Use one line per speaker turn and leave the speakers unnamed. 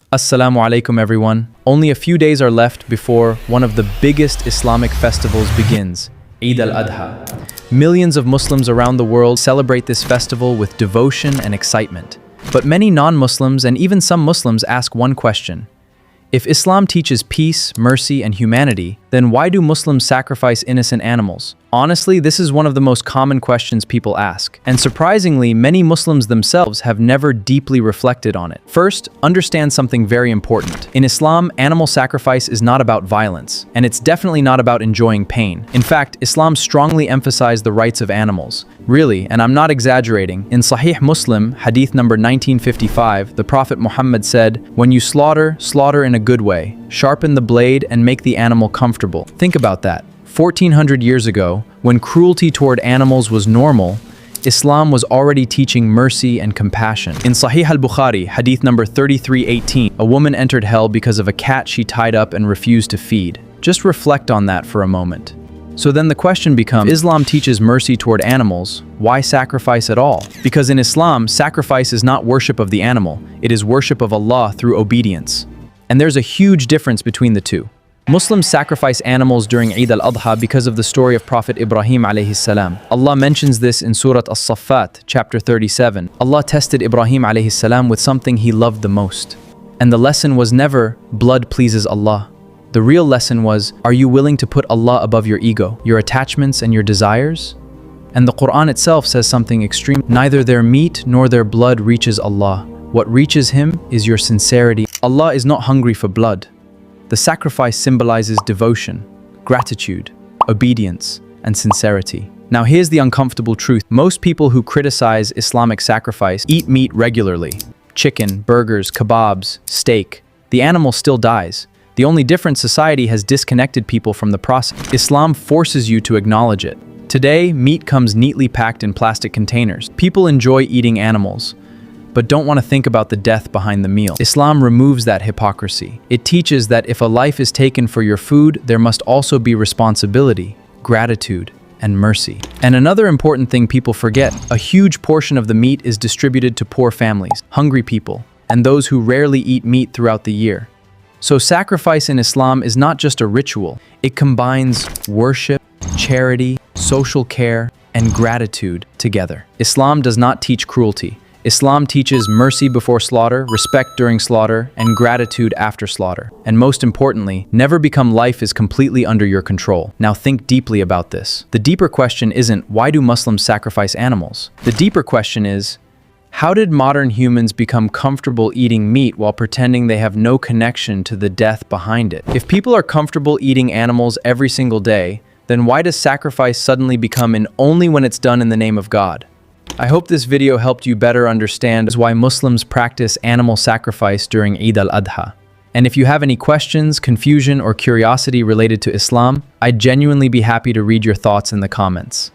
Assalamu alaikum everyone. Only a few days are left before one of the biggest Islamic festivals begins, Eid al-Adha. Millions of Muslims around the world celebrate this festival with devotion and excitement. But many non-Muslims and even some Muslims ask one question. If Islam teaches peace, mercy, and humanity, then why do Muslims sacrifice innocent animals? Honestly, this is one of the most common questions people ask. And surprisingly, many Muslims themselves have never deeply reflected on it. First, understand something very important. In Islam, animal sacrifice is not about violence, and it's definitely not about enjoying pain. In fact, Islam strongly emphasizes the rights of animals. Really, and I'm not exaggerating, in Sahih Muslim, Hadith number 1955, the Prophet Muhammad said, "When you slaughter, slaughter in a good way. Sharpen the blade and make the animal comfortable." Think about that. 1400 years ago, when cruelty toward animals was normal, Islam was already teaching mercy and compassion. In Sahih al-Bukhari, Hadith number 3318, a woman entered hell because of a cat she tied up and refused to feed. Just reflect on that for a moment. So then the question becomes, Islam teaches mercy toward animals, why sacrifice at all? Because in Islam, sacrifice is not worship of the animal, it is worship of Allah through obedience. And there's a huge difference between the two. Muslims sacrifice animals during Eid al-Adha because of the story of Prophet Ibrahim alayhi salam. Allah mentions this in Surah As-Saffat, chapter 37. Allah tested Ibrahim alayhi salam with something he loved the most. And the lesson was never, blood pleases Allah. The real lesson was, are you willing to put Allah above your ego, your attachments and your desires? And the Qur'an itself says something extreme. Neither their meat nor their blood reaches Allah. What reaches Him is your sincerity. Allah is not hungry for blood. The sacrifice symbolizes devotion, gratitude, obedience, and sincerity. Now here's the uncomfortable truth. Most people who criticize Islamic sacrifice eat meat regularly. Chicken, burgers, kebabs, steak. The animal still dies. The only difference, society has disconnected people from the process. Islam forces you to acknowledge it. Today, meat comes neatly packed in plastic containers. People enjoy eating animals, but don't want to think about the death behind the meal. Islam removes that hypocrisy. It teaches that if a life is taken for your food, there must also be responsibility, gratitude, and mercy. And another important thing people forget, a huge portion of the meat is distributed to poor families, hungry people, and those who rarely eat meat throughout the year. So sacrifice in Islam is not just a ritual. It combines worship, charity, social care, and gratitude together. Islam does not teach cruelty. Islam teaches mercy before slaughter, respect during slaughter, and gratitude after slaughter. And most importantly, never become life is completely under your control. Now think deeply about this. The deeper question isn't, why do Muslims sacrifice animals? The deeper question is, how did modern humans become comfortable eating meat while pretending they have no connection to the death behind it? If people are comfortable eating animals every single day, then why does sacrifice suddenly become an only when it's done in the name of God? I hope this video helped you better understand why Muslims practice animal sacrifice during Eid al-Adha. And if you have any questions, confusion, or curiosity related to Islam, I'd genuinely be happy to read your thoughts in the comments.